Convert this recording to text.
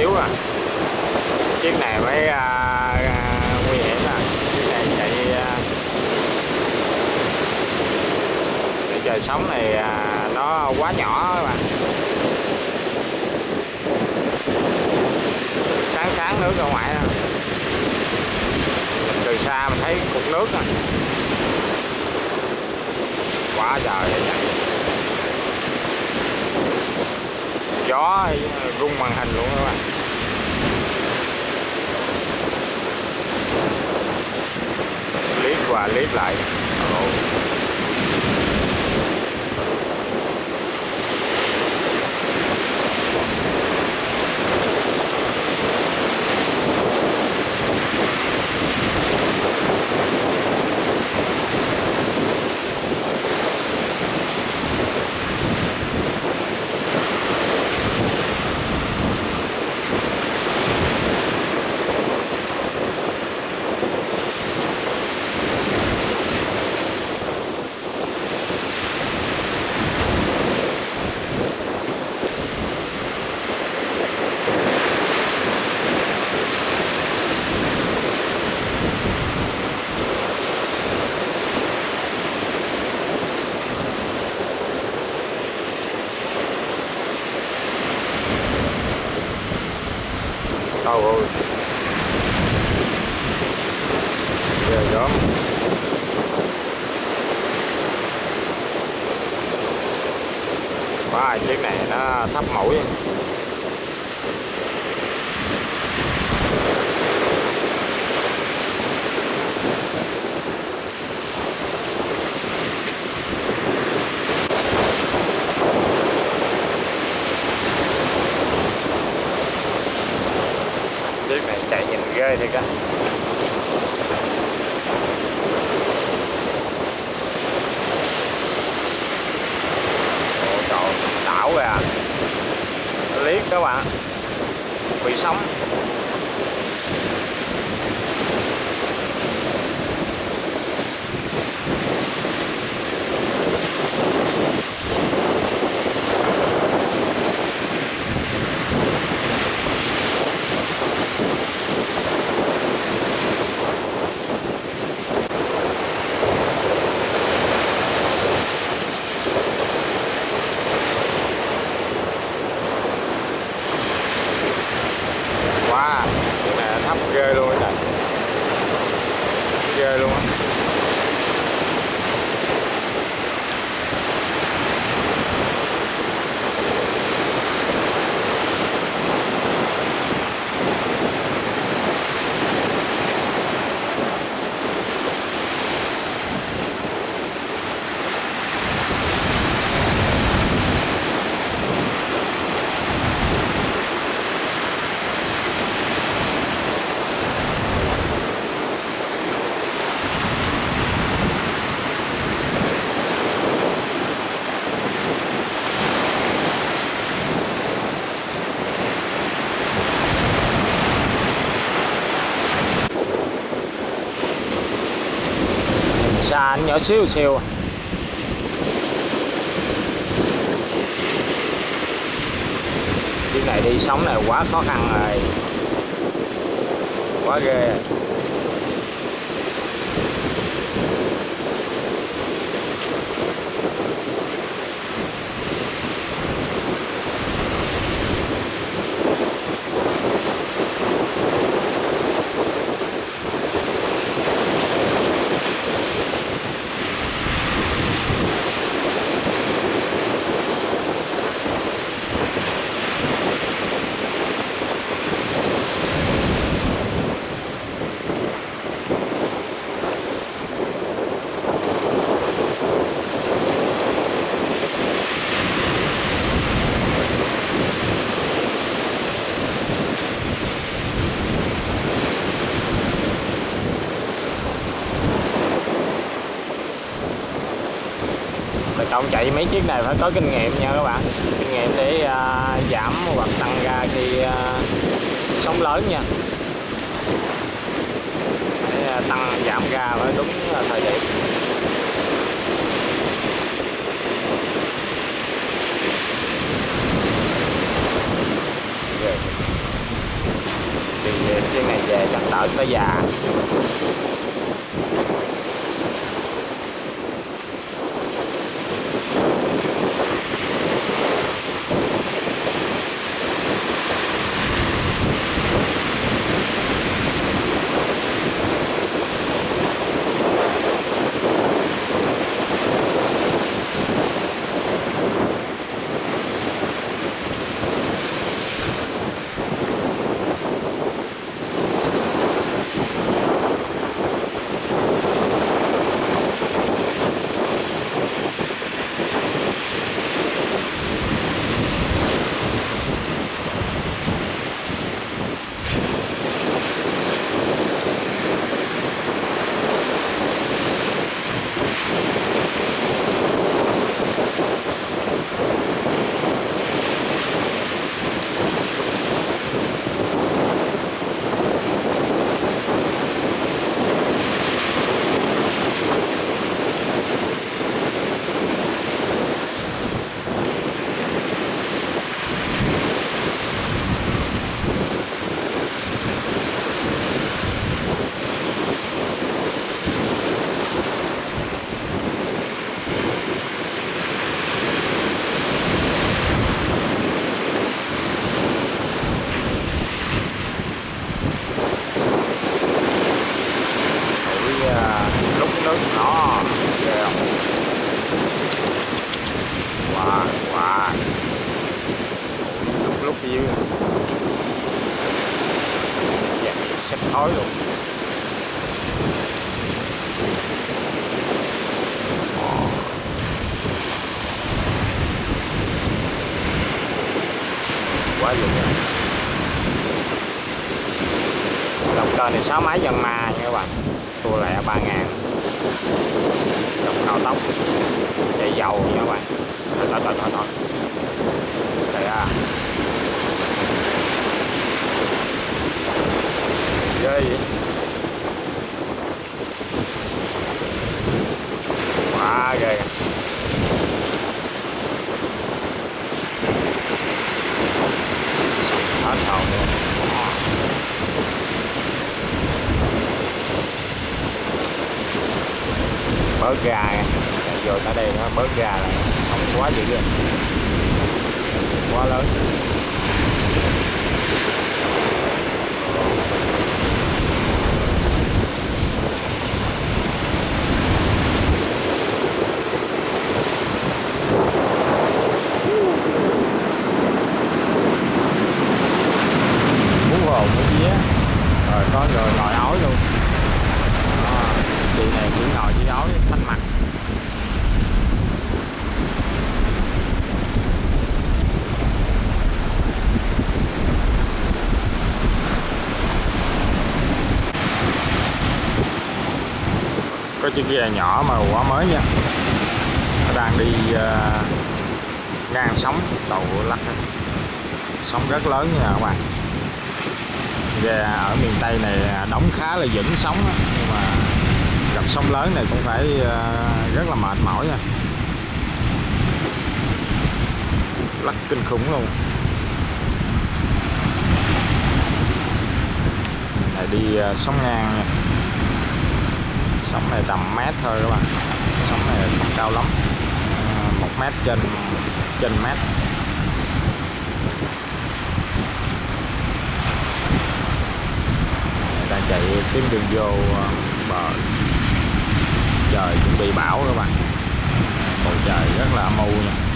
xíu à. Chiếc này mới nguy hiểm à. Chiếc này chạy trời sóng này nó quá nhỏ các bạn. Sáng nước ở ngoài đó. Từ xa mình thấy cục nước nè, quá trời chạy. Gió rung màn hình luôn các bạn. Liếc qua liếc lại. Ôi ghê gớm. Wow, chiếc này nó thấp mũi. Chiếc này chạy nhìn ghê thiệt á. Ôi trời, đảo kìa. Liếc các bạn, bị sóng. Wow, cái này thấp ghê luôn á trời. Ghê luôn á. Xa anh nhỏ xíu xíu. Chiếc này đi sóng này quá khó khăn rồi, quá ghê rồi. Không chạy mấy chiếc này phải có kinh nghiệm nha các bạn, kinh nghiệm để giảm hoặc tăng ga khi sóng lớn nha, để tăng giảm ga phải đúng thời điểm. đỡ tới già. Lúc nước nó ghê không? Wow, wow. Lúc dưới dạ, xách khói luôn. Quá dữ nha. Động cơ này 6 máy dân ma nha các bạn, thua lẹ 3.000. Dòng cao tốc chạy dầu nha các bạn. Thôi đây à, ghê vậy. Quá ghê. Hết hồn luôn. Bớt ga nha, chạy vô tới đây nó bớt ga lại, sóng quá dữ rồi, quá lớn. Muốn hồn cái gì á, rồi có người ngồi ói luôn. Chị này chỉ ngồi chỉ ói xanh mặt. Có chiếc ghe nhỏ mà quá mới nha, nó đang đi ngang sóng tàu lắc, sóng rất lớn nha các bạn. Ghe ở miền Tây này đóng khá là vững sóng đó, nhưng mà gặp sóng lớn này cũng phải rất là mệt mỏi nha, lắc kinh khủng luôn. Này đi sóng ngang nha, sóng này tầm mét thôi các bạn, sóng này không cao lắm, 1 mét trên mét. Đang chạy tuyến đường vô bờ, trời chuẩn bị bão các bạn, bầu trời rất là âm u nha.